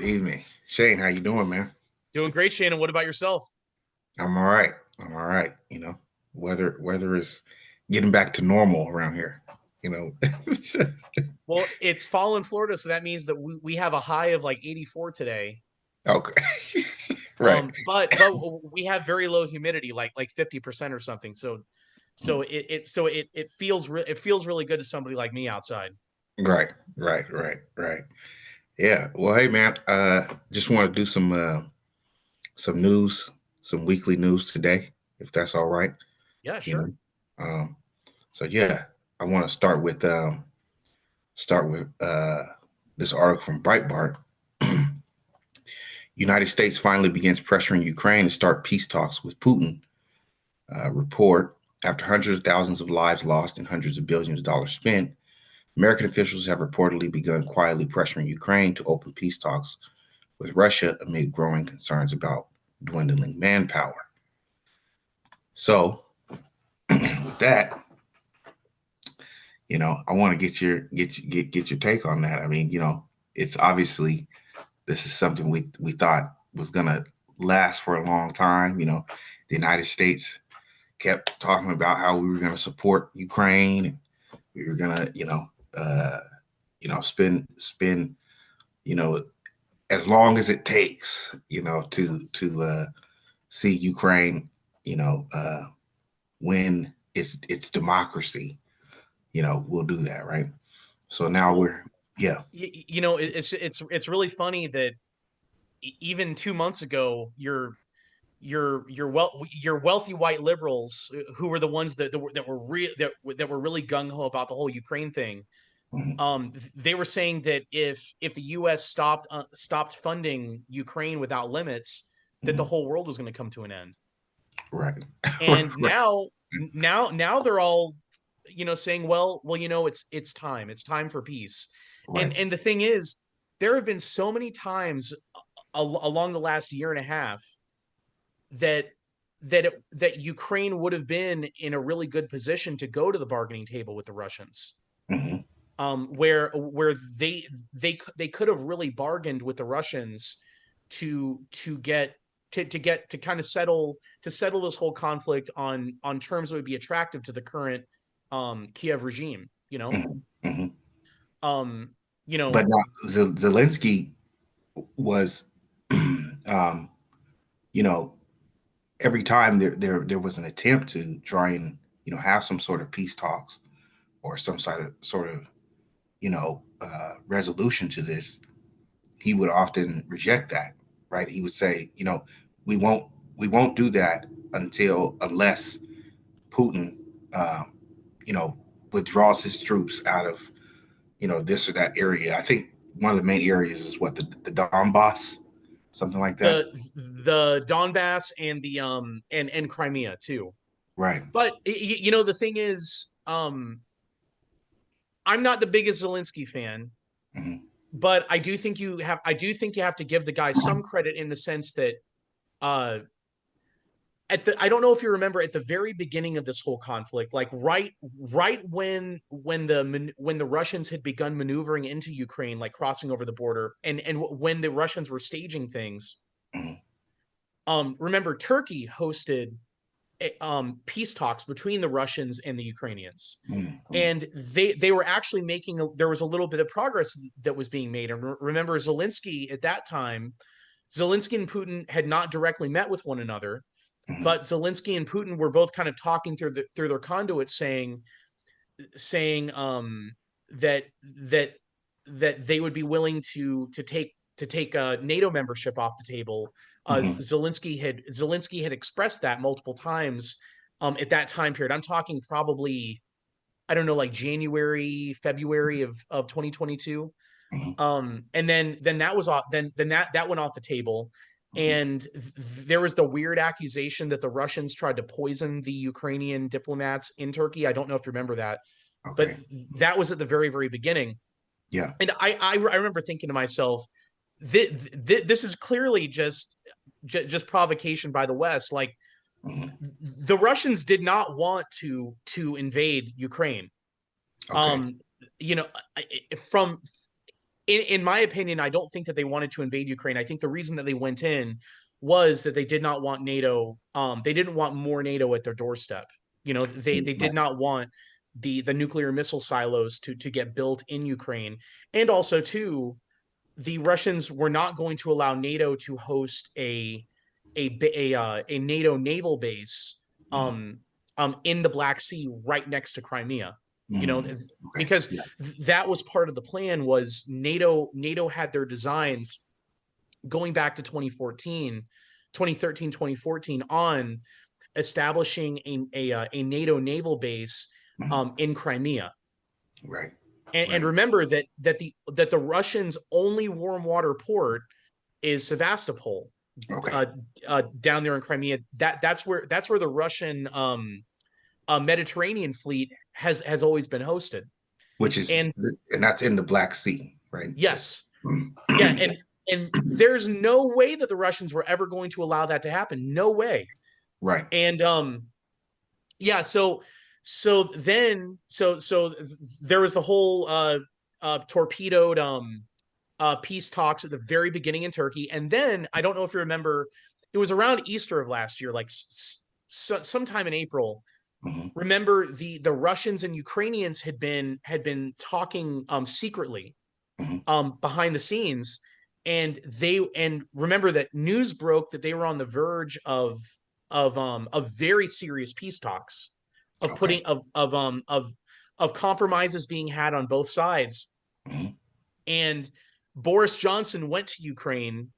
Evening, Shane. How you doing, man? Doing great, Shannon. What about yourself? I'm all right. I'm all right. Weather is getting back to normal around here. You know, Well, it's fall in Florida, so that means that we have a high of like 84 today. okay, right, But we have very low humidity, like 50% or something. So it feels really good to somebody like me outside. right, right. Yeah. Well, hey, man. Just want to do some news, some weekly news today, if that's all right. Yeah, You know. sure. Um. So yeah, I want to start with this article from Breitbart. United States finally begins pressuring Ukraine to start peace talks with Putin. Report after hundreds of thousands of lives lost and hundreds of billions of dollars spent, American officials have reportedly begun quietly pressuring Ukraine to open peace talks with Russia amid growing concerns about dwindling manpower. So, with that, I want to get your take on that. I mean, it's obviously this is something we thought was gonna last for a long time. The United States kept talking about how we were going to support Ukraine. We were going to, spend, you know, as long as it takes, to see Ukraine, you know, uh, win its democracy. We'll do that, right? So now Well, yeah, it's really funny that even 2 months ago, your wealthy white liberals who were the ones that were really gung ho about the whole Ukraine thing. mhm, They were saying that if the U.S. stopped funding Ukraine without limits, that the mhm, whole world was going to come to an end. right, And right, now they're all saying, well, it's time for peace. right, And the thing is, there have been so many times along the last year and a half that that Ukraine would have been in a really good position to go to the bargaining table with the Russians. mhm, Where they could have really bargained with the Russians to get to kind of settle this whole conflict on terms that would be attractive to the current Kiev regime, mhm, mhm. um you But know now Zelensky was, um, you know, every time there was an attempt to try and have some sort of peace talks or some sort of resolution to this, he would often reject that. Right? He would say, we won't we won't do that unless Putin, um, you know, withdraws his troops out of this or that area. I think one of the main areas is what the Donbass, something like that. the Donbass and the and Crimea too. Right. But the thing is, I'm not the biggest Zelensky fan, Hmm. but I do think you have to give the guy some credit in the sense that uh I don't know if you remember at the very beginning of this whole conflict, like right when the Russians had begun maneuvering into Ukraine, like crossing over the border, and when the Russians were staging things. Hmm. Remember, Turkey hosted peace talks between the Russians and the Ukrainians, Hmm. and they were actually there was a little bit of progress that was being made. And remember, Zelensky and Putin had not directly met with one another, Hmm. but Zelensky and Putin were both kind of talking through their conduits, saying that that that they would be willing to take NATO membership off the table. Hmm. Zelensky had expressed that multiple times at that time period. I'm talking probably, I don't know, like January, February of 2022. Hmm. And then that was off. Then that went off the table. And there was the weird accusation that the Russians tried to poison the Ukrainian diplomats in Turkey. I don't know if you remember that, but Okay. that was at the very, very beginning. Yeah. And I remember thinking to myself, this is clearly just provocation by the West. Like, Hmm. the Russians did not want to invade Ukraine. Okay. Um, you know, from in my opinion, I don't think that they wanted to invade Ukraine. I think the reason that they went in was that they did not want NATO. They didn't want more NATO at their doorstep. You know, they did not want the nuclear missile silos to get built in Ukraine, and also too, the Russians were not going to allow NATO to host a NATO naval base Mm, in the Black Sea right next to Crimea. You know, okay. because Yeah. that was part of the plan. Was NATO had their designs going back to 2014, 2013, 2014 on establishing a NATO naval base Mm, in Crimea. right. And Right. remember that the Russians' only warm water port is Sevastopol, Okay. uh, down there in Crimea. That's where the Russian Mediterranean fleet has always been hosted. Which is, And and that's in the Black Sea, right? Just yes, yeah, yeah. and there's no way that the Russians were ever going to allow that to happen. No way. Right. And yeah, so there was the whole torpedoed peace talks at the very beginning in Turkey, and then I don't know if you remember, it was around Easter of last year, like sometime in April. Hmm. Remember the Russians and Ukrainians had been talking secretly Hmm. behind the scenes, and remember that news broke that they were on the verge of very serious peace talks, of Okay. putting of compromises being had on both sides. Hmm. And Boris Johnson went to Ukraine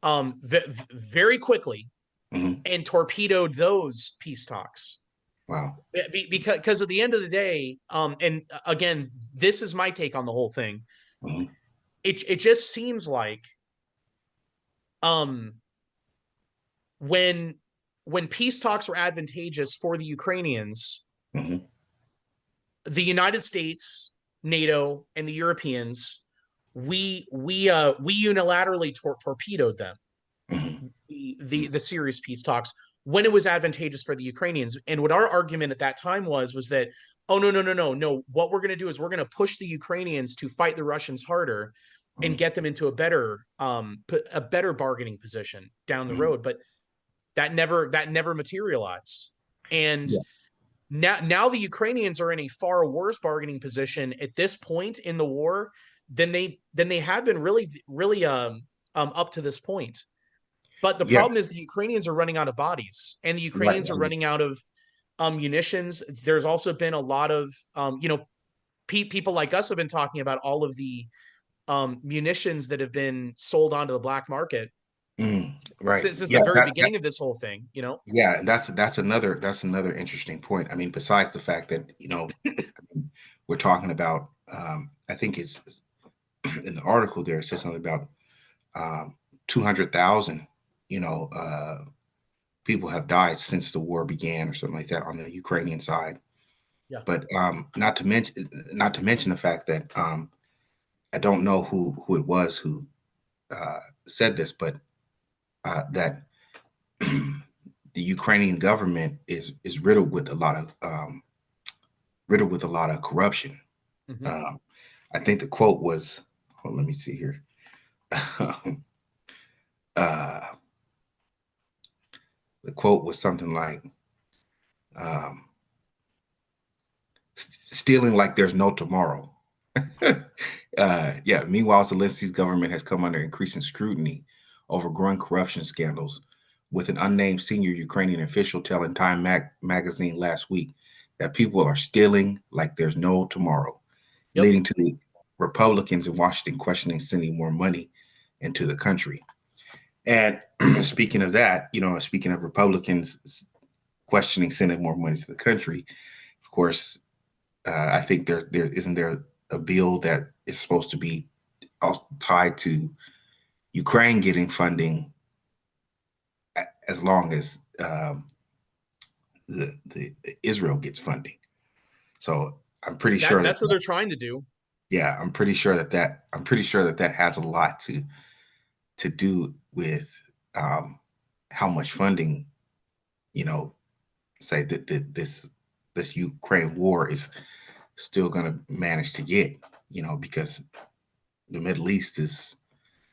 very quickly Hmm. and torpedoed those peace talks. Wow. Because at the end of the day, and again, this is my take on the whole thing. Hmm. It just seems like um, when when peace talks were advantageous for the Ukrainians, Hmm. the United States, NATO, and the Europeans, we unilaterally torpedoed them, Hmm. the serious peace talks, when it was advantageous for the Ukrainians. And what our argument at that time was that, oh, no, what we're going to do is we're going to push the Ukrainians to fight the Russians harder and Hmm. get them into a better bargaining position down the Hmm. road. But that never materialized. And Yeah. now the Ukrainians are in a far worse bargaining position at this point in the war than they have been really up to this point. But the Yeah. problem is the Ukrainians are running out of bodies, and the Right. Ukrainians are running out of munitions. There's also been a lot of people like us have been talking about all of the munitions that have been sold onto the black market Mm, right. since the Yeah. very beginning of this whole thing. Yeah. And that's another interesting point. I mean, besides the fact that we're talking about, I think it's in the article there. It says something about 200,000. You know, people have died since the war began, or something like that, on the Ukrainian side. Yeah. But not to mention the fact that I don't know who it was who said this, but that the Ukrainian government is riddled with a lot of corruption. Hmm. Um, I think the quote was, hold on, let me see here. uh, the quote was something like, um, "Stealing like there's no tomorrow." Yeah. Meanwhile, Zelensky's government has come under increasing scrutiny over growing corruption scandals, with an unnamed senior Ukrainian official telling Time magazine last week that people are stealing like there's no tomorrow, Yep. leading to the Republicans in Washington questioning sending more money into the country. And speaking of that, speaking of Republicans questioning sending more money to the country, of course, I think there isn't there a bill that is supposed to be tied to Ukraine getting funding as long as the Israel gets funding. So I'm pretty sure That's what they're trying to do. yeah, I'm pretty sure that has a lot to do with how much funding, you know, say that this Ukraine war is still going to manage to get, because the Middle East is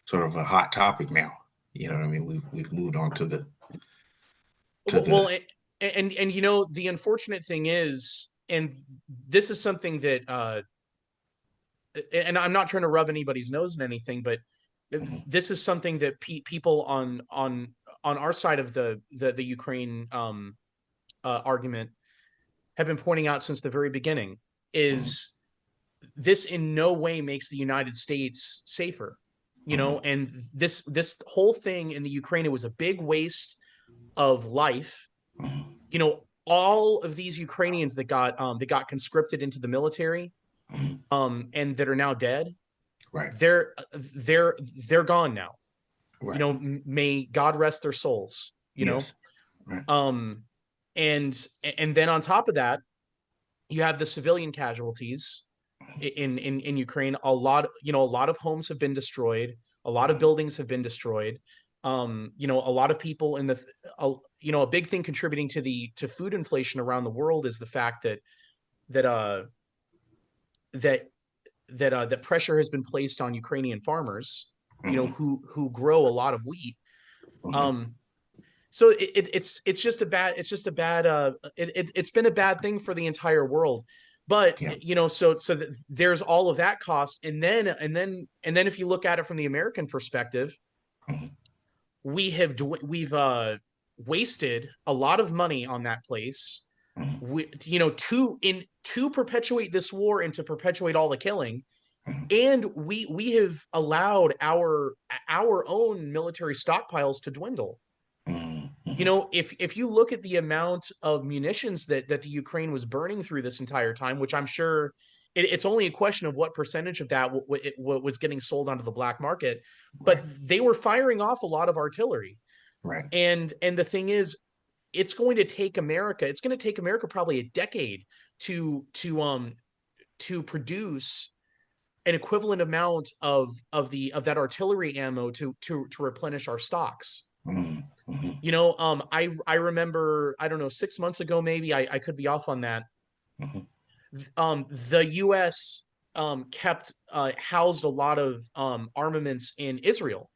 sort of a hot topic now. You know what I mean? We've moved on to the. Well, and you know, the unfortunate thing is, and this is something that and I'm not trying to rub anybody's nose in anything, but Mhm, this is something that people on our side of the Ukraine argument have been pointing out since the very beginning, mhm, is this in no way makes the United States safer. You know, mhm, and this whole thing in the Ukraine, it was a big waste of life. mhm, You know, all of these Ukrainians that got conscripted into the military, mhm. and that are now dead, Right, they're they're they're gone now. You right. know, may God rest their souls. You know, Yes, right. um, and then on top of that, you have the civilian casualties in Ukraine. A lot, you know, a lot of homes have been destroyed. A lot of Mhm, buildings have been destroyed. You know, a lot of people in the, you know, a big thing contributing to the to food inflation around the world is the fact that that that that pressure has been placed on Ukrainian farmers. You know, mhm, who grow a lot of wheat. mhm. Um, so it's just a bad, it's been a bad thing for the entire world. But Yeah. you know, there's all of that cost, and then if you look at it from the American perspective, Mhm, we've wasted a lot of money on that place. mhm, You know, to perpetuate this war and to perpetuate all the killing, mhm, and we have allowed our own military stockpiles to dwindle. mhm, You mhm. know, if you look at the amount of munitions that the Ukraine was burning through this entire time, which I'm sure it's only a question of what percentage of that was getting sold onto the black market, but Right, they were firing off a lot of artillery. right. And the thing is, it's going to take America probably a decade to produce an equivalent amount of that artillery ammo to replenish our stocks. Mhm, mhm, You know, I remember, I don't know, 6 months ago, maybe, I could be off on that. mhm, The U.S. Kept housed a lot of armaments in Israel,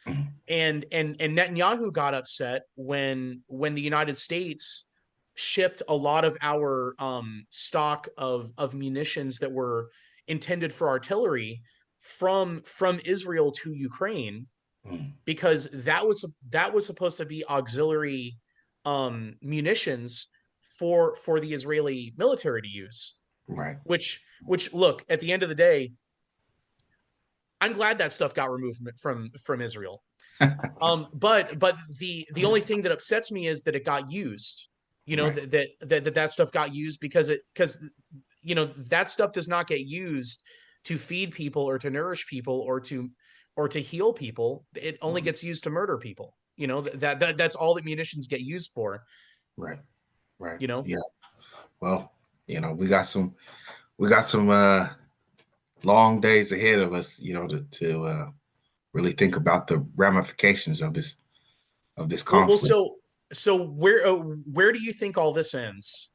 mhm, and Netanyahu got upset when the United States shipped a lot of our stock of munitions that were intended for artillery from Israel to Ukraine, mhm. because that was supposed to be auxiliary munitions for the Israeli military to use. Right. Which look, at the end of the day, I'm glad that stuff got removed from Israel. But the only thing that upsets me is that it got used. You know, Right. that stuff got used because you know, that stuff does not get used to feed people or to nourish people or to heal people. It only Mhm. gets used to murder people. You know, that's all that munitions get used for. Right. Right. You know, Yeah. Well, we got some long days ahead of us, to really think about the ramifications of this well, conflict. so where do you think all this ends?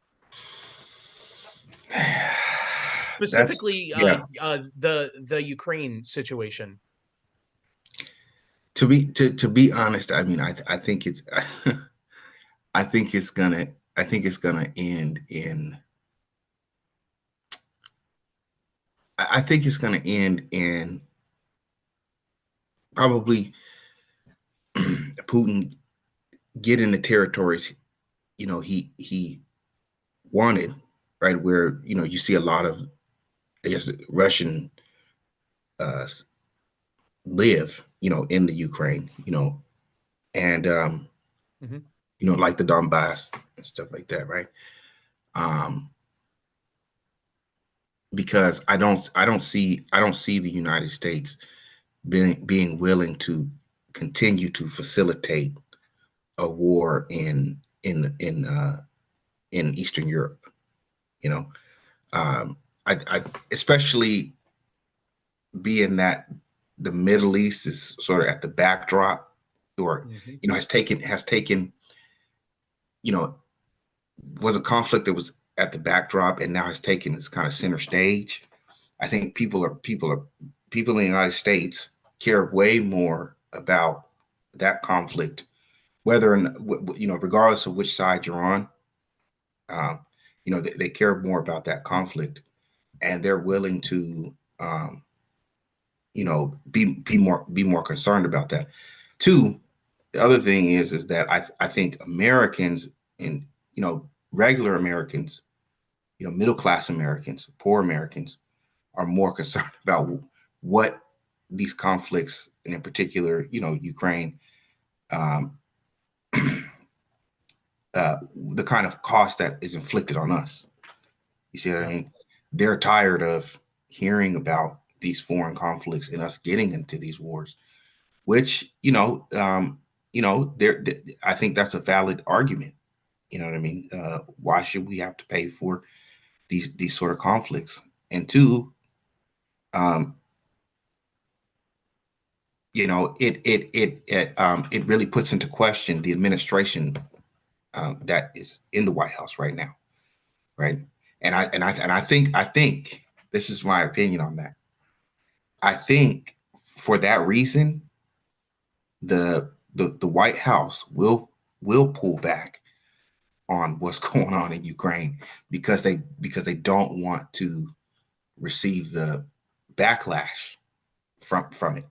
That's Specifically, yeah. the Ukraine situation. To be honest, I mean, I think it's I think it's gonna end in I think it's gonna end in probably Putin getting the territories he wanted, right? Where you see a lot of, I guess, Russian uh, live, in the Ukraine, and Mhm. like the Donbass and stuff like that, right? Um, because I don't see the United States being willing to continue to facilitate a war in Eastern Europe. You know, I especially being that the Middle East is sort of at the backdrop, or Mhm. has taken you know was a conflict that was at the backdrop and now has taken this kind of center stage. I think people in the United States care way more about that conflict, whether regardless of which side you're on. Um, they care more about that conflict, and they're willing to, be more concerned about that. Two, the other thing is that I think Americans and regular Americans, middle class Americans, poor Americans, are more concerned about what these conflicts, and in particular, Ukraine, um, the kind of cost that is inflicted on us. You see what I Yeah. mean? They're tired of hearing about these foreign conflicts and us getting into these wars, which I think that's a valid argument. You know what I mean? Why should we have to pay for these sort of conflicts? And two, um, it really puts into question the administration that is in the White House right now, right? And I think this is my opinion on that. I think for that reason, the White House will pull back on what's going on in Ukraine because they don't want to receive the backlash from it.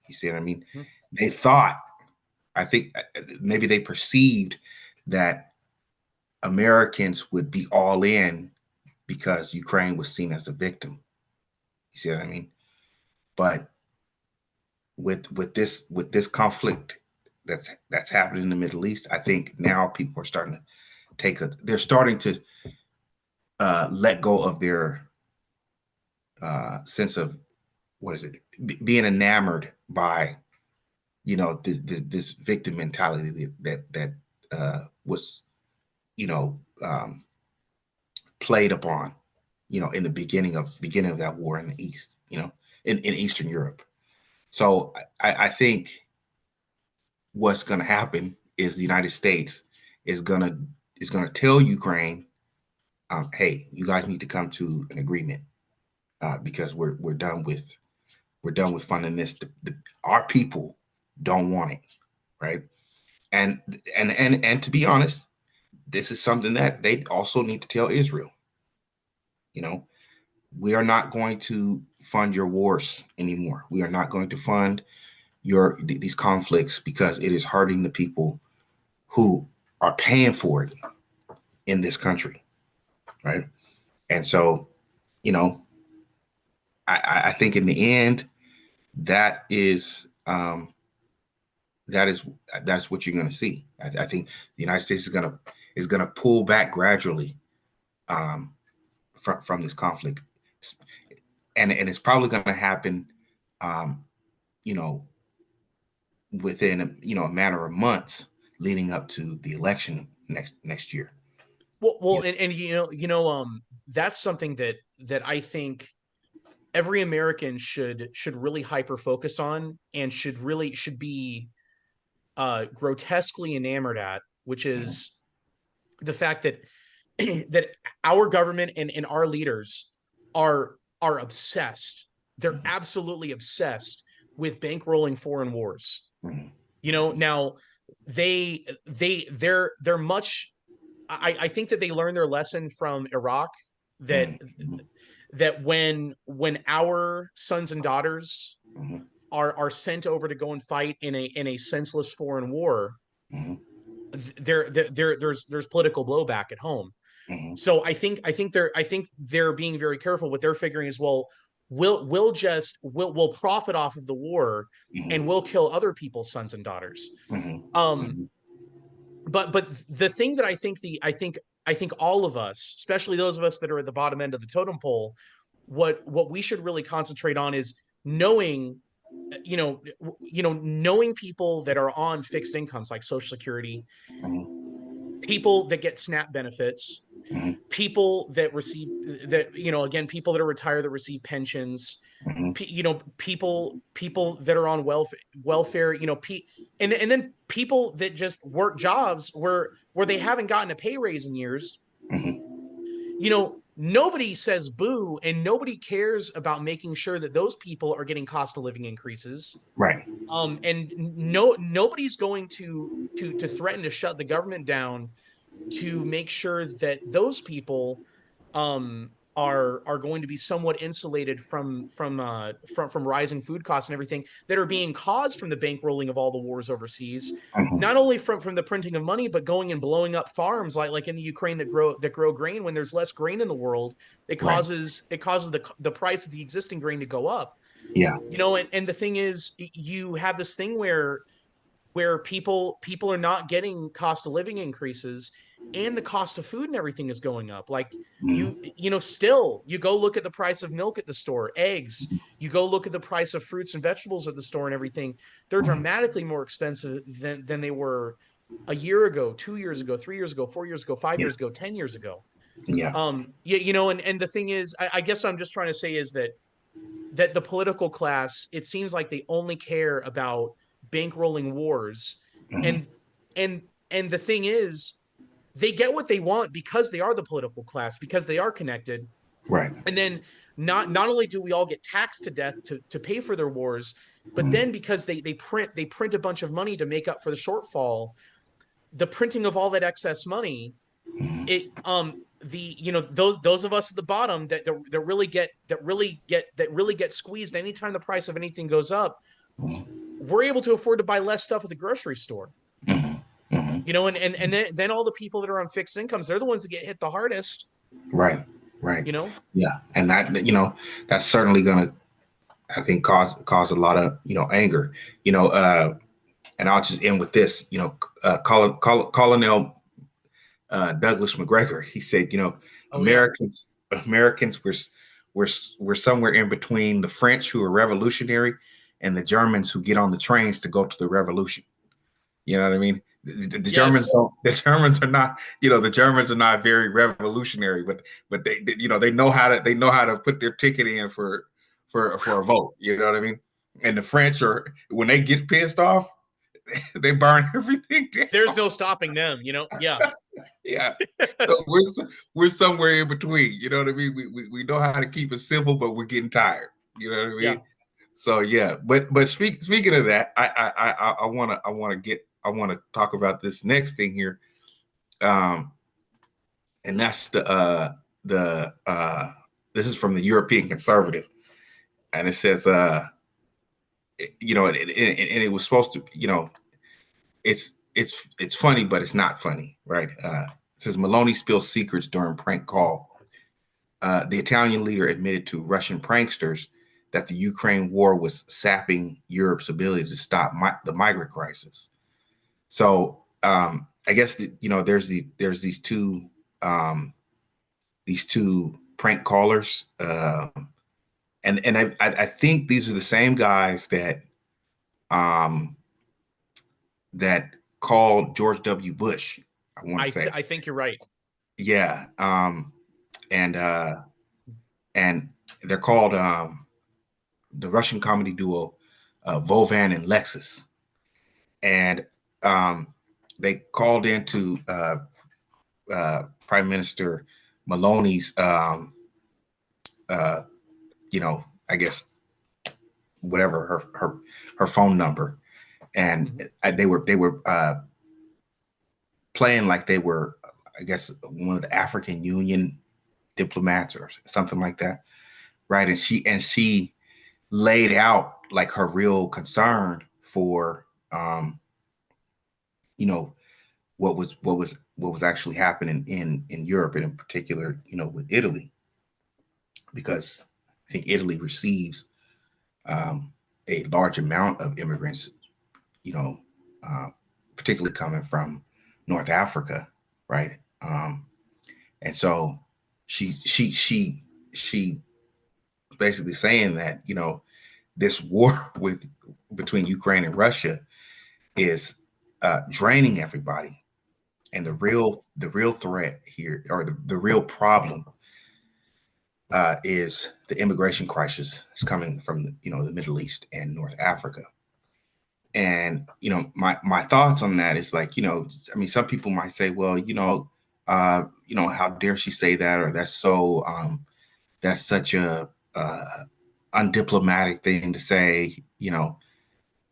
You see what I mean? Mhm. They thought, I think maybe they perceived that Americans would be all in because Ukraine was seen as a victim. You see what I mean? But with this conflict that's happening in the Middle East, I think now people are starting to they're starting to let go of their sense of, what is it, being enamored by this victim mentality that was you know um, played upon in the beginning of that war in the East, in Eastern Europe. So I think what's going to happen is the United States is going to tell Ukraine, hey, you guys need to come to an agreement, because we're done with funding this. Our people don't want it, right? And to be honest, this is something that they also need to tell Israel. You know, we are not going to fund your wars anymore. We are not going to fund these conflicts because it is hurting the people who are paying for it in this country, right? And so, you know, I think in the end, that is that is that's what you're going to see. I think the United States is going to pull back gradually, um, from this conflict, and it's probably going to happen, um, you know, within a matter of months leading up to the election next year. Well, You and that's something that I think every American should really hyper focus on and should be grotesquely enamored at, which know? is the fact that that our government and our leaders are obsessed. They're Mhm, absolutely obsessed with bankrolling foreign wars. mhm, Now they're much. I think that they learned their lesson from Iraq, that mhm, mhm, that when our sons and daughters mhm, are sent over to go and fight in a senseless foreign war, mhm, there's political blowback at home. mhm, So I think they're being very careful. What they're figuring is, well, we'll profit off of the war and mhm, we'll kill other people's sons and daughters. mhm, Um, mhm, but the thing that I think all of us, especially those of us that are at the bottom end of the totem pole, what we should really concentrate on is knowing knowing people that are on fixed incomes like Social Security, mhm, people that get SNAP benefits, mhm, people that receive that again, people that are retired that receive pensions, mhm, people that are on welfare, and then people that just work jobs where they haven't gotten a pay raise in years. mhm, you know nobody says boo, and nobody cares about making sure that those people are getting cost of living increases. Right. And nobody's going to threaten to shut the government down to make sure that those people are going to be somewhat insulated from rising food costs and everything that are being caused from the bankrolling of all the wars overseas, Hmm. not only from the printing of money, but going and blowing up farms like in the Ukraine that grow grain. When there's less grain in the world, Right. it causes the price of the existing grain to go up. Yeah. And the thing is, you have this thing where people are not getting cost of living increases, and the cost of food and everything is going up. Like, Hmm. still, you go look at the price of milk at the store, eggs, you go look at the price of fruits and vegetables at the store and everything. They're dramatically more expensive than they were a year ago, 2 years ago, 3 years ago, 4 years ago, five Yeah. years ago, 10 years ago. Yeah. And the thing is, I guess what I'm just trying to say is that the political class, it seems like they only care about bankrolling wars. Hmm. And and and the thing is, they get what they want because they are the political class, because they are connected. Right. And then not only do we all get taxed to death to pay for their wars, but Hmm. then because they print a bunch of money to make up for the shortfall, the printing of all that excess money, Hmm. it the those of us at the bottom that really get squeezed anytime the price of anything goes up, we're able to afford to buy less stuff at the grocery store. Hmm. Hmm. And then all the people that are on fixed incomes, they're the ones that get hit the hardest. Right. Right. you know Yeah. And that's certainly gonna, I think, cause a lot of anger. And I'll just end with this. Colonel Douglas McGregor. He said, oh yeah. Americans we're somewhere in between the French, who are revolutionary, and the Germans who get on the trains to go to the revolution. You know what I mean? The Germans Yes. don't. The Germans are not. The Germans are not very revolutionary, but they know how to put their ticket in for a vote. You know what I mean? And the French are, when they get pissed off, they burn everything There's down. no stopping them. Yeah. Yeah. So we're somewhere in between. You know what I mean? We know how to keep it civil, but we're getting tired. You know what I Yeah. mean? So yeah, but speaking of that, I want to talk about this next thing here, um, and that's the this is from the European Conservative, and it says and it was supposed to, it's funny, but it's not funny, right? It says Meloni spills secrets during prank call. The Italian leader admitted to Russian pranksters that the Ukraine war was sapping Europe's ability to stop the migrant crisis. So I guess there's these two prank callers, and I think these are the same guys um, that called George W. Bush. I want to say, I think you're right. yeah, and uh, and they're called the Russian comedy duo Vovan and Lexus, and um, they called into Prime Minister Meloni's, uh, I guess whatever her phone number, and Mhm. they were playing like they were, I guess, one of the African Union diplomats or something like that, right? And she laid out like her real concern for you know what was actually happening in Europe, and in particular, with Italy, because I think Italy receives um, a large amount of immigrants, you know, uh, particularly coming from North Africa, right? And so she basically saying that this war with between Ukraine and Russia is draining everybody, and the real threat here, or the real problem, is the immigration crisis that's coming from the Middle East and North Africa. And my thoughts on that is, like, I mean, some people might say, well, how dare she say that, or that's such a undiplomatic thing to say,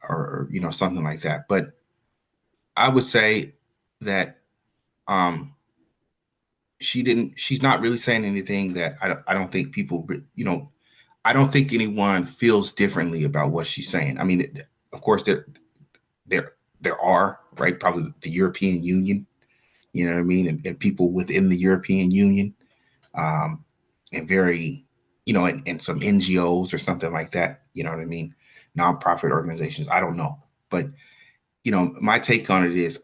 or something like that. But I would say that um, she's not really saying anything that I don't think people, I don't think anyone feels differently about what she's saying. I mean, of course, there, there are, right, probably the European Union, you know what I mean, and people within the European Union, um, and very, and some NGOs or something like that, you know what I mean, nonprofit organizations. I don't know, but my take on it is,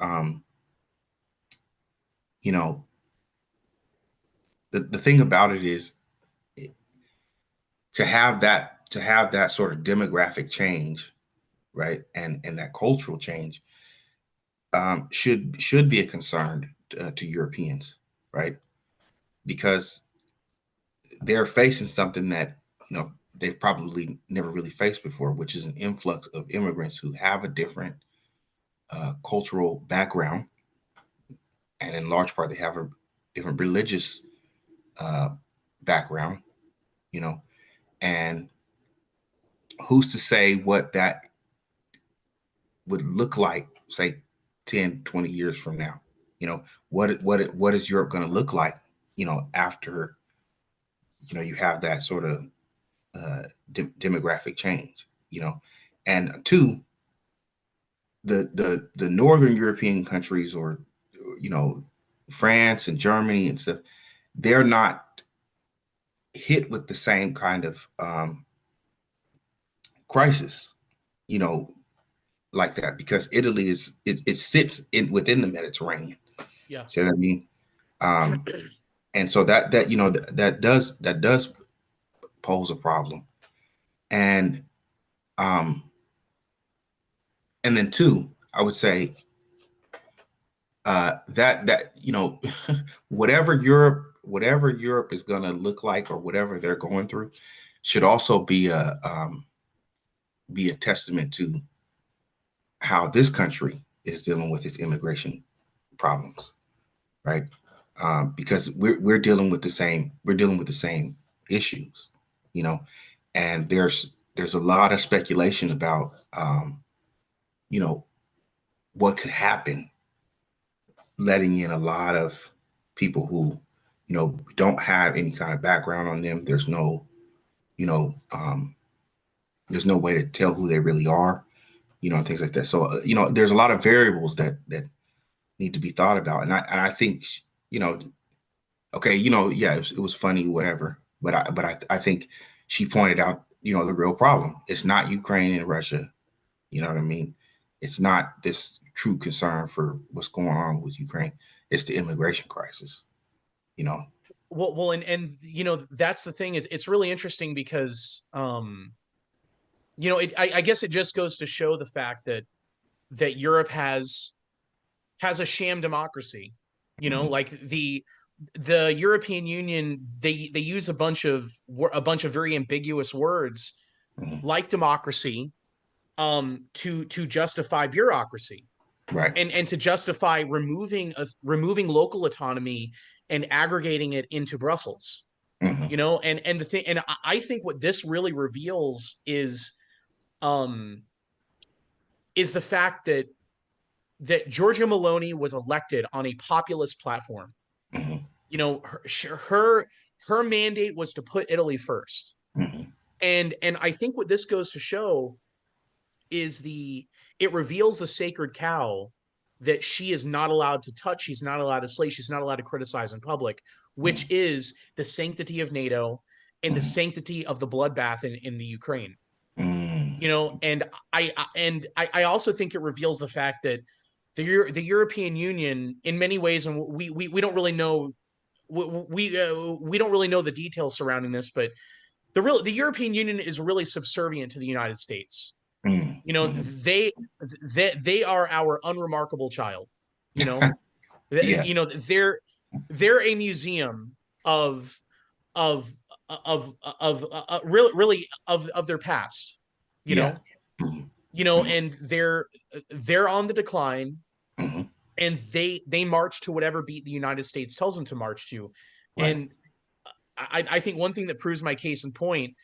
you know, the thing about it is, to have that sort of demographic change, right, and that cultural change, should be a concern to Europeans, right, because they're facing something that they've probably never really faced before, which is an influx of immigrants who have a different cultural background, and in large part they have a different religious uh, background, you know, and who's to say what that would look like, say 10, 20 years from now? What is Europe going to look like, after you have that sort of demographic change, and two, the northern European countries, or you know France and Germany and stuff, they're not hit with the same kind of crisis, you know, like that, because Italy it sits in within the Mediterranean. Yeah. See what I mean? Um, and so that does pose a problem, and um, and then two, I would say that whatever Europe is going to look like, or whatever they're going through, should also be a testament to how this country is dealing with its immigration problems, right? Because we're dealing with the same issues, you know, and there's a lot of speculation about you know what could happen, letting in a lot of people who don't have any kind of background on them. You know um, there's no way to tell who they really are, and things like that. So there's a lot of variables that need to be thought about, and I think okay, yeah, it was funny, whatever, but I think she pointed out the real problem. It's not Ukraine and Russia. You know what I mean? It's not this true concern for what's going on with Ukraine. It's the immigration crisis. You know. Well, and that's the thing. It's really interesting because I guess it just goes to show the fact that Europe has a sham democracy. Hmm. Like the European Union, they use a bunch of very ambiguous words Hmm. like democracy, to justify bureaucracy, Right. and to justify removing local autonomy and aggregating it into Brussels. Hmm. And the thing, and I think what this really reveals um is the fact that Giorgia Meloni was elected on a populist platform. Hmm. Her mandate was to put Italy first. Hmm. And I think what this goes to show is it reveals the sacred cow that she is not allowed to touch, she's not allowed to slay, she's not allowed to criticize in public, which is the sanctity of NATO and the Hmm. sanctity of the bloodbath in the Ukraine. Hmm. And I also think it reveals the fact that the European Union, in many ways, and we don't really know, we don't really know the details surrounding this, but the European Union is really subservient to the United States. Hmm. You know, Hmm. they are our unremarkable child. You know, Yeah. they're a museum of of really of their past. You Yeah. know, Hmm. and they're on the decline, Hmm. and they march to whatever beat the United States tells them to march to. Right. And I think one thing that proves my case in point,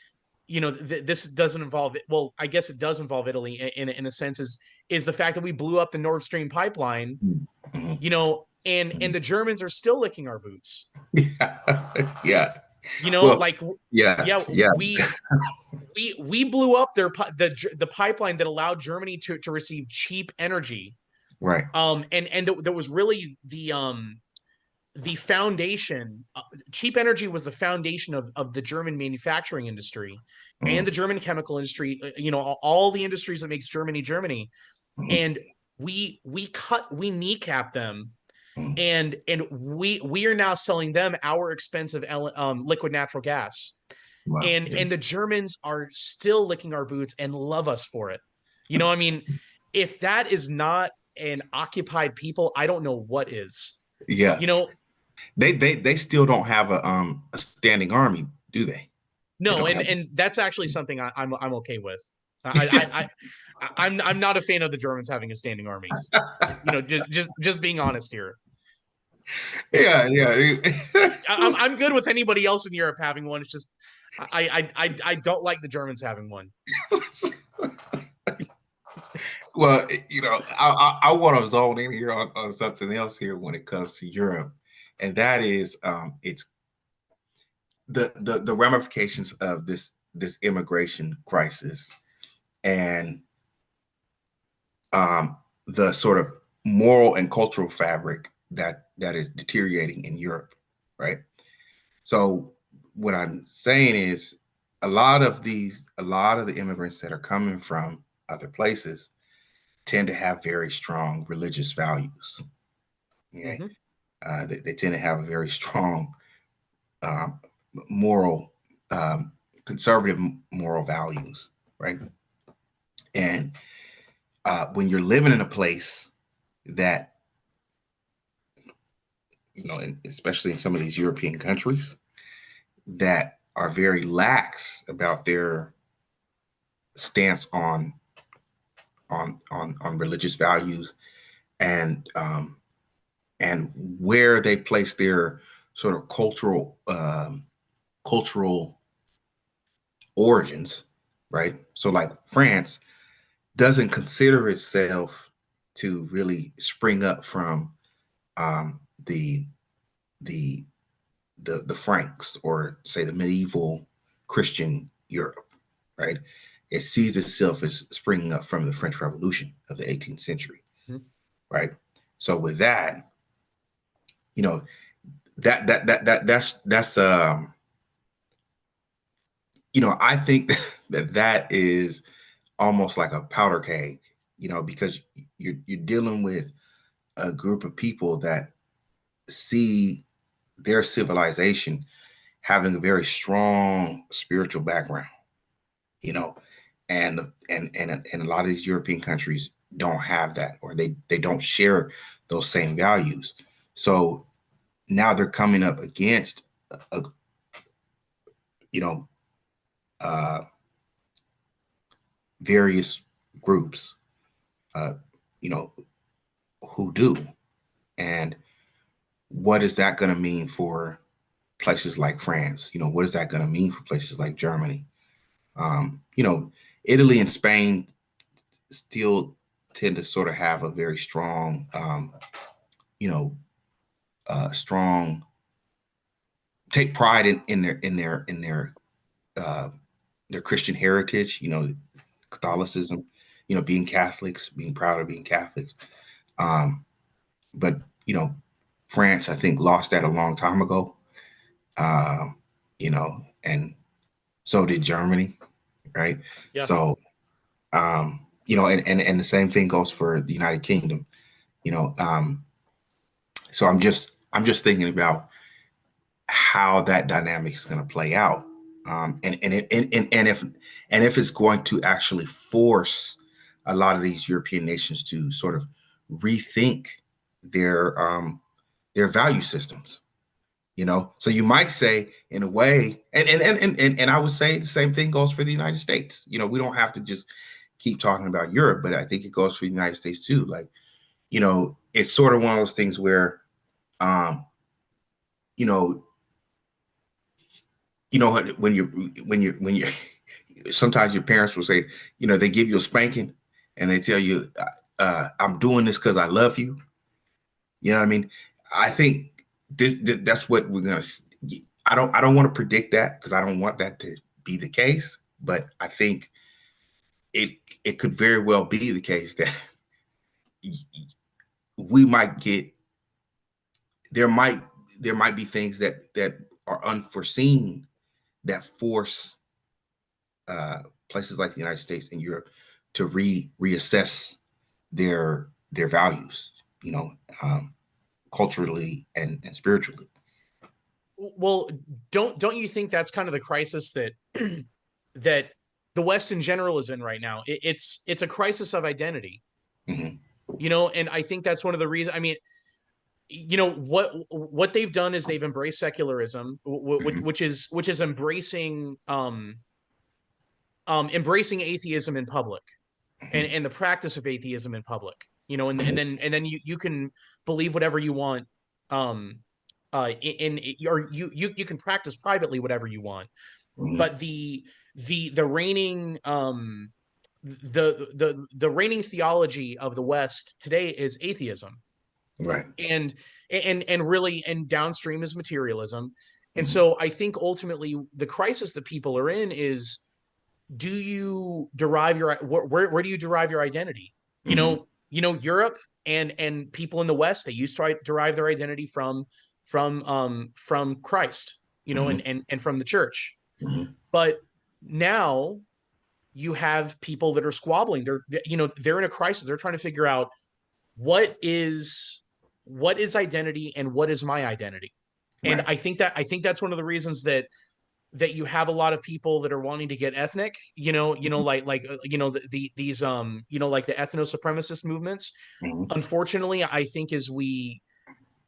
this doesn't involve, well, I guess it does involve Italy in a sense, is the fact that we blew up the Nord Stream pipeline, Mm-hmm. and the Germans are still licking our boots. Yeah. Yeah. Well, Like, yeah. yeah, Yeah. we blew up the pipeline that allowed Germany to receive cheap energy. Right. And there was really the foundation. Cheap energy was the foundation of the German manufacturing industry and Mm-hmm. the German chemical industry. All the industries that makes Germany Germany. Mm-hmm. And we kneecap them, Mm-hmm. and we are now selling them our expensive liquid natural gas, Wow. and Yeah. and the Germans are still licking our boots and love us for it. I mean, if that is not an occupied people, I don't know what is. Yeah. You know, They still don't have a standing army, do they? They no, don't and have. and that's actually something I'm okay with. I'm not a fan of the Germans having a standing army. Just being honest here. Yeah. Yeah. I'm good with anybody else in Europe having one. It's just I don't like the Germans having one. Well, I want to zone in here on something else here when it comes to Europe, and that is it's the ramifications of this immigration crisis and the sort of moral and cultural fabric that is deteriorating in Europe, right? So what I'm saying is a lot of the immigrants that are coming from other places tend to have very strong religious values. Okay, Mm-hmm. they tend to have a very strong um, moral, conservative moral values, right? And when you're living in a place that, and especially in some of these European countries that are very lax about their stance on religious values and and where they place their sort of cultural origins, right? So like France doesn't consider itself to really spring up from um, the the the Franks or say the medieval Christian Europe, right? It sees itself as springing up from the French Revolution of the 18th century, Mm-hmm. right? So with that, you know, that's I think that is almost like a powder keg, because you're dealing with a group of people that see their civilization having a very strong spiritual background, you know, and a lot of these European countries don't have that, or they don't share those same values. So now they're coming up against a, you know uh, various groups, uh, you know, who do, and what is that going to mean for places like France? What is that going to mean for places like Germany? Um, you know, Italy and Spain still tend to sort of have a very strong, you know, strong take pride uh, their Christian heritage. Catholicism. Being Catholics, being proud of being Catholics. Um, but France, I think, lost that a long time ago. And so did Germany, right? Yeah. So, and the same thing goes for the United Kingdom. You know, so I'm just thinking about how that dynamic is going to play out, and if it's going to actually force a lot of these European nations to sort of rethink their value systems. So you might say, in a way, and I would say the same thing goes for the United States. We don't have to just keep talking about Europe, but I think it goes for the United States too. Like, it's sort of one of those things where, um, you know, when you sometimes your parents will say, they give you a spanking and they tell you, I'm doing this because I love you. You know what I mean? I think that's what we're gonna. I don't want to predict that because I don't want that to be the case. But I think it could very well be the case that we might get there might there might be things that are unforeseen that force places like the United States and Europe to reassess their values, um, culturally and spiritually. Well, don't you think that's kind of the crisis that that the West in general is in right now? It's a crisis of identity, Hmm. and I think that's one of the reasons. I mean, what they've done is they've embraced secularism, Hmm. which is embracing atheism in public, and Hmm. and the practice of atheism in public. And Hmm. then you can believe whatever you want, um or you can practice privately whatever you want. Hmm. But the reigning the reigning theology of the West today is atheism, Right. and really, and downstream is materialism. And Hmm. so I think ultimately the crisis that people are in is, do you derive your where do you derive your identity? Hmm. Europe and people in the West, they used to derive their identity from Christ, Hmm. and from the church. Hmm. But now you have people that are squabbling. They're in a crisis. They're trying to figure out what is identity and what is my identity. And Right. I think that's one of the reasons that you have a lot of people that are wanting to get ethnic, these like the ethno supremacist movements. Hmm. Unfortunately, I think as we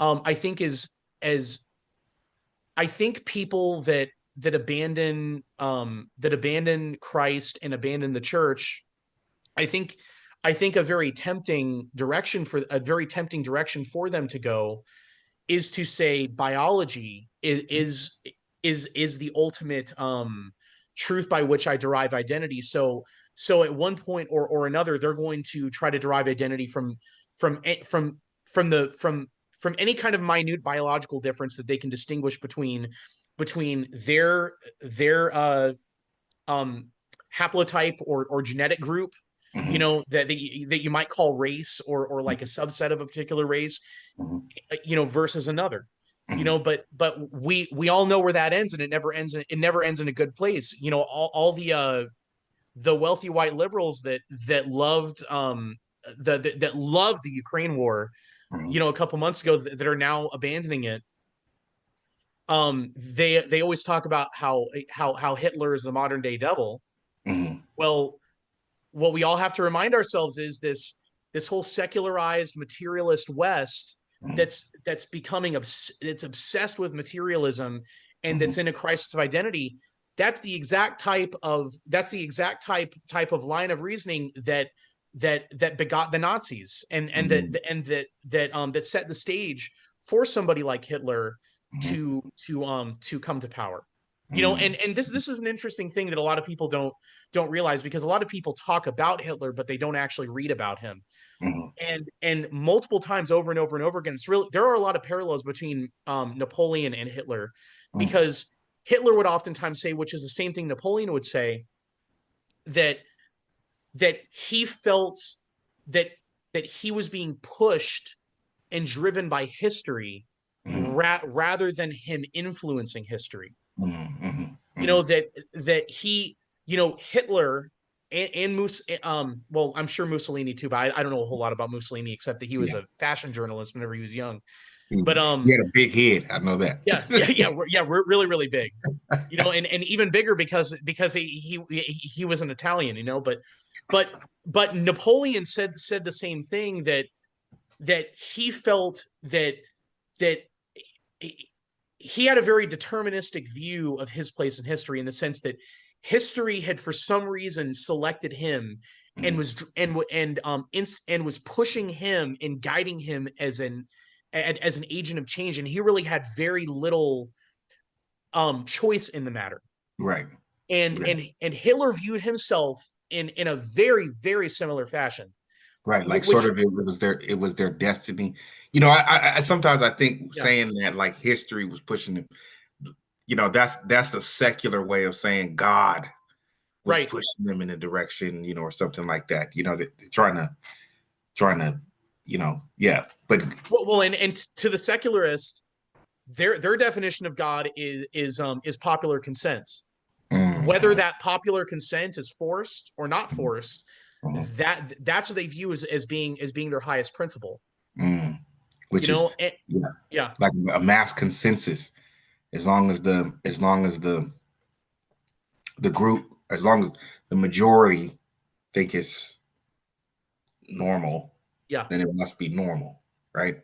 I think as I think people that abandon Christ and abandon the church, I think a very tempting direction for them to go is to say biology is the ultimate truth by which I derive identity. So at one point or another, they're going to try to derive identity from from the from any kind of minute biological difference that they can distinguish between their um haplotype or genetic group, Hmm. that you might call race, or like a subset of a particular race, Hmm. versus another. Hmm. But we all know where that ends, and it never ends in a good place. All the wealthy white liberals that loved that loved the Ukraine war, Hmm. a couple months ago, that are now abandoning it. They always talk about how Hitler is the modern day devil. Hmm. Well, what we all have to remind ourselves is this whole secularized materialist West that's becoming it's obsessed with materialism, and that's Hmm. in a crisis of identity. That's the exact type of line of reasoning that begot the Nazis, and that set the stage for somebody like Hitler Hmm. to come to power. Hmm. And this is an interesting thing that a lot of people don't realize, because a lot of people talk about Hitler, but they don't actually read about him. Hmm. And multiple times, over and over and over again, there are a lot of parallels between Napoleon and Hitler, Hmm. because Hitler would oftentimes say, which is the same thing Napoleon would say, that he felt that he was being pushed and driven by history, Hmm. rather than him influencing history. Hmm. you know Hmm. that that he Hitler and well, I'm sure Mussolini too, but I don't know a whole lot about Mussolini, except that he was Yeah. a fashion journalist whenever he was young. He But he had a big head. I know that. yeah, we're really, really big. And even bigger, because he was an Italian. But but Napoleon said the same thing, that he felt that he had a very deterministic view of his place in history, in the sense that history had for some reason selected him and was pushing him and guiding him as an agent of change, and he really had very little choice in the matter. Right. And Yeah. Hitler viewed himself in a very, very similar fashion, Right. Like which sort of it was their destiny. I sometimes I think yeah, saying that like history was pushing them, that's the secular way of saying God was right. pushing them in a direction, or something like that. They're trying to, yeah. But Well, and to the secularist, their definition of God is popular consent. Whether mhm, that popular consent is forced or not mhm, forced, mhm, that's what they view as being their highest principle. mhm. You Which is, know, and, yeah, yeah, like a mass consensus. As long as the group, as long as the majority think it's normal, yeah, then it must be normal, right?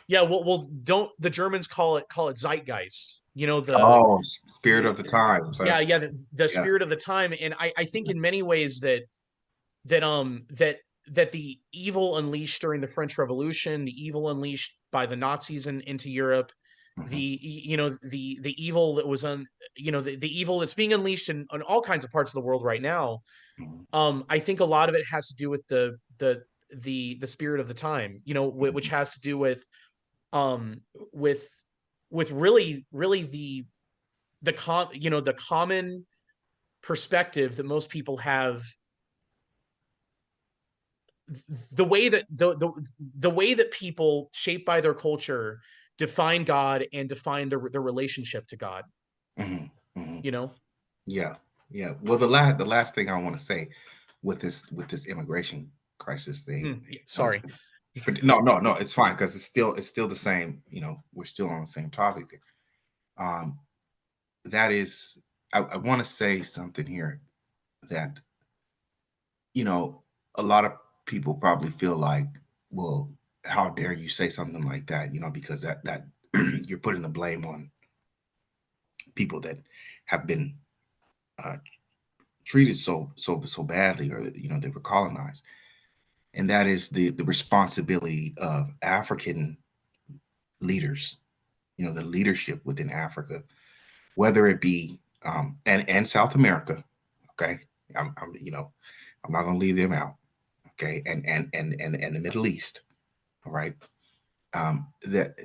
yeah. Well, don't the Germans call it Zeitgeist? You know Oh, spirit the of the times, huh? yeah, yeah, the Yeah. spirit of the time, and I think in many ways that the evil unleashed during the French Revolution, the evil unleashed by the Nazis into Europe, Mhm, the evil that was the evil that's being unleashed in all kinds of parts of the world right now. mhm, I think a lot of it has to do with the spirit of the time, which mhm, has to do um with really the common perspective that most people have, the way that people shaped by their culture define God and define their relationship to God. mhm, mhm. You know. Yeah, yeah. Well, the last thing I want to say with this immigration crisis thing, Sorry. but no, it's fine because it's still the same. We're still on the same topic there. Um, that is, I want to say something here that you know a lot of people probably feel like, well, how dare you say something like that? Because that you're putting the blame on people that have been uh, treated so badly, or they were colonized, and that is the responsibility of African leaders, the leadership within Africa, whether it be and South America. Okay, I'm not going to leave them out. Okay, and the Middle East. All right, that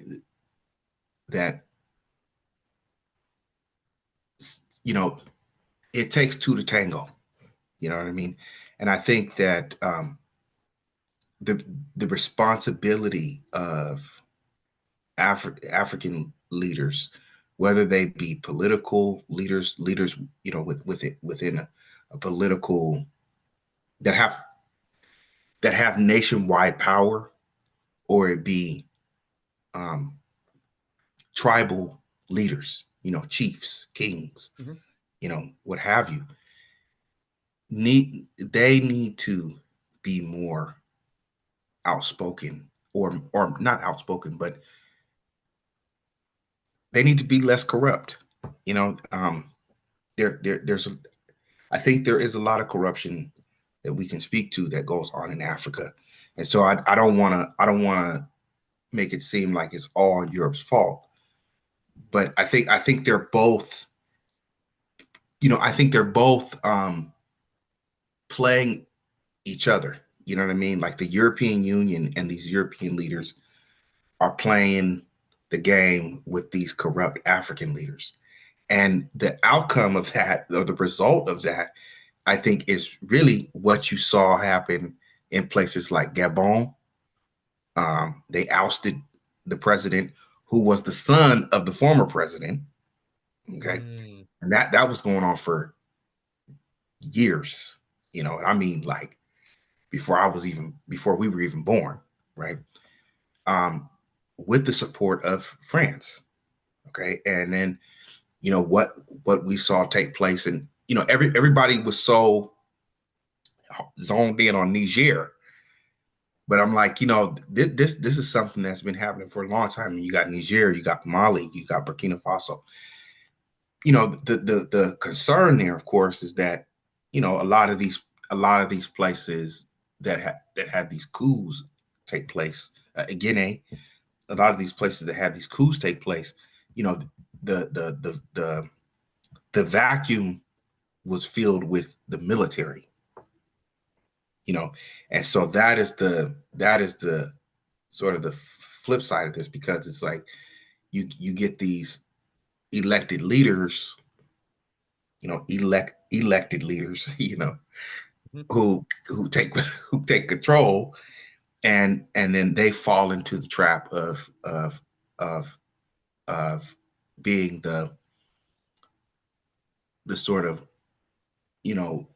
you know it takes two to tango. You know what I mean? And I think that the the responsibility of African leaders, whether they be political leaders, within a political that have nationwide power, or it be um, tribal leaders, chiefs, kings, Mhm. what have you, they need to be more outspoken, or not outspoken, but they need to be less corrupt. You know, there's I think there is a lot of corruption that we can speak to that goes on in Africa, and so I don't want to make it seem like it's all Europe's fault. But I think they're both, I think they're both playing each other. You know what I mean? Like the European Union and these European leaders are playing the game with these corrupt African leaders. And the outcome of that, or the result of that, I think is really what you saw happen in places like Gabon. They ousted the president, who was the son of the former president. Okay, Mm. and that was going on for years. And I mean, like before we were even born, right? Um, with the support of France. Okay, and then what we saw take place, and everybody was so zoned in on Niger. But I'm like, this is something that's been happening for a long time. You got Niger, you got Mali, you got Burkina Faso. The concern there, of course, is that a a lot of these places that had these coups take place, Guinea, a lot of these places that had these coups take place, you know, the the the the the vacuum was filled with the military, you know, and so that is the sort of the flip side of this, because it's like you get these elected leaders, elected leaders, Mhm. who take control, and then they fall into the trap of of being the sort of, you know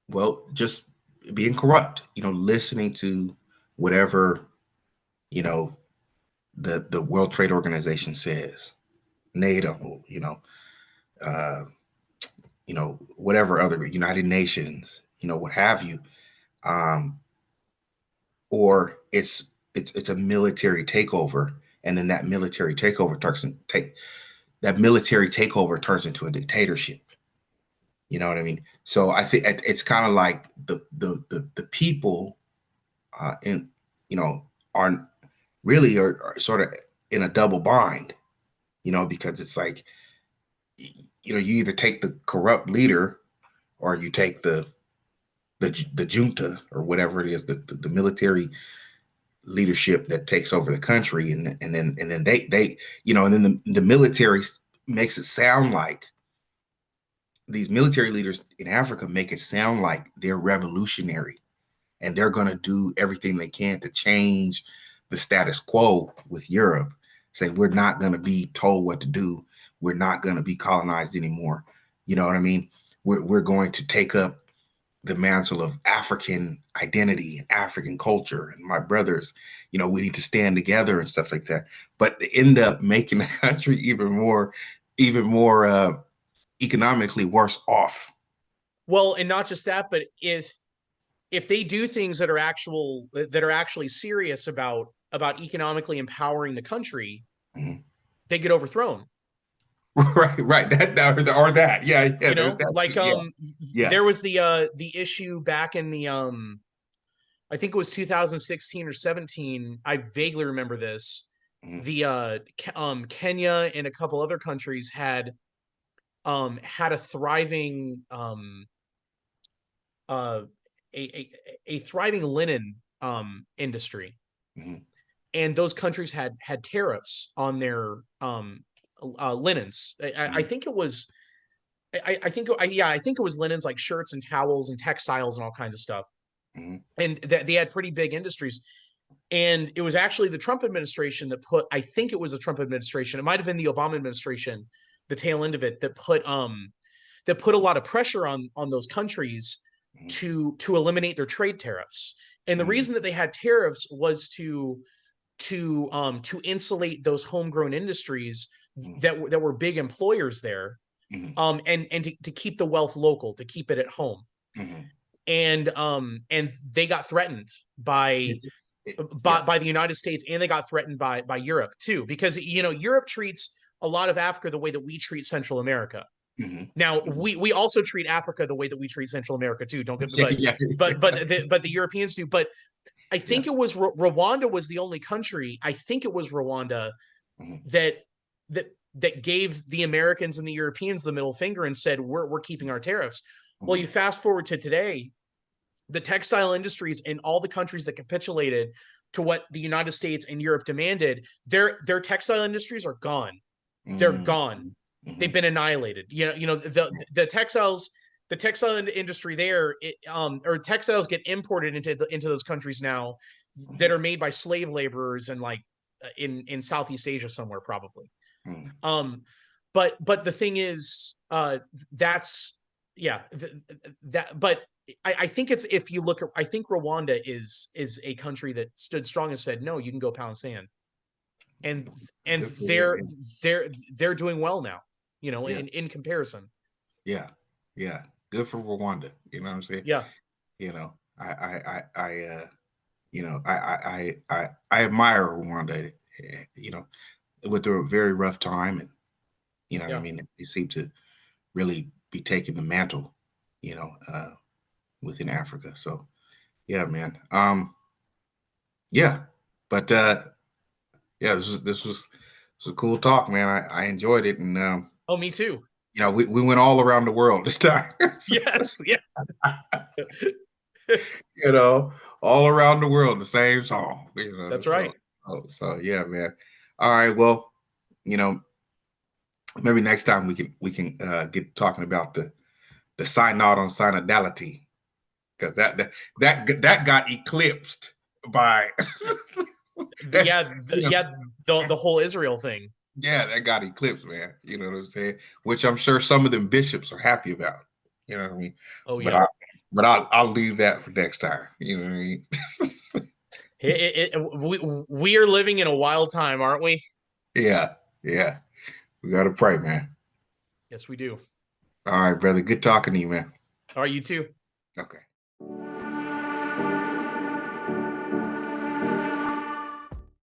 well, just being corrupt, listening to whatever, you know the World Trade Organization says, NATO, uh whatever other United Nations, what have you. um or it's a military takeover, and then that military takeover turns into a dictatorship. You know what I mean? So I think it's kind of like the people, in you know are really are sort of in a double bind, because it's like, you either take the corrupt leader, or you take the junta, or whatever it is, the military leadership that takes over the country, and then they and then the military makes it sound like, these military leaders in Africa make it sound like they're revolutionary, and they're going to do everything they can to change the status quo with Europe. Say, we're not going to be told what to do. We're not going to be colonized anymore. You know what I mean? We're going to take up the mantle of African identity and African culture. And my brothers, we need to stand together and stuff like that. But they end up making the country even more economically worse off. Well, and not just that, but if they do things that are actually serious about economically empowering the country, Mhm. they get overthrown. Right, right. That. Yeah, yeah. You There's know, that too. like Yeah, yeah. there was the issue back in the I think it was 2016 or 17. I vaguely remember this. Mhm, The Kenya and a couple other countries had a thriving uh a thriving linen industry, mhm, and those countries had tariffs on their linens. I mhm, think it was I think it was linens, like shirts and towels and textiles and all kinds of stuff. mhm, And they had pretty big industries. And it was actually the Trump administration that put, I think it was the Trump administration, it might have been the Obama administration, the tail end of it, that put a lot of pressure on those countries mhm, to eliminate their trade tariffs. And the mhm, reason that they had tariffs was to insulate those homegrown industries that were big employers there, mhm, and to keep the wealth local, to keep it at home. mhm. And they got threatened by Is Yeah. by the United States, and they got threatened by Europe too, because Europe treats a lot of Africa the way that we treat Central America. Mhm, Now mhm. we also treat Africa the way that we treat Central America too. Don't get Yeah, yeah, but the Europeans do. But I yeah. think it was Rwanda was the only country. I think it was Rwanda Mhm, that that gave the Americans and the Europeans the middle finger and said we're keeping our tariffs. Well, you mhm, fast forward to today, the textile industries in all the countries that capitulated to what the United States and Europe demanded, their textile industries are gone. They're mhm, gone. They've mhm, been annihilated. The textile industry there, or textiles get imported into those countries now that mhm, are made by slave laborers, and like in Southeast Asia somewhere probably. mhm. Um, but the thing is, that's yeah, that. But I think it's, if you look at, I think Rwanda is a country that stood strong and said, no, you can go pound sand, and and Good for they're them. they're they're doing well now, Yeah, in comparison. yeah, yeah. Good for Rwanda. You know what I'm saying? Yeah, I admire Rwanda. You know, with a very rough time, and what I yeah, mean, they seem to really be taking the mantle, you know, within Africa. So yeah, man. Yeah, but yeah, this was a cool talk, man. I enjoyed it, and Oh, me too. we went all around the world this time. Yes, yeah. you know, all around the world, the same song. That's So right. yeah, man. All right, well, you know, maybe next time we can get talking about the synod on synodality, because that got eclipsed by Yeah, you know, yeah, the whole Israel thing. yeah, that got eclipsed, man. You know what I'm saying? Which I'm sure some of them bishops are happy about. You know what I mean? Oh But yeah. I'll leave that for next time. You know what I mean? We are living in a wild time, aren't we? Yeah, yeah. We gotta pray, man. Yes, we do. All right, brother. Good talking to you, man. All right, you too. Okay.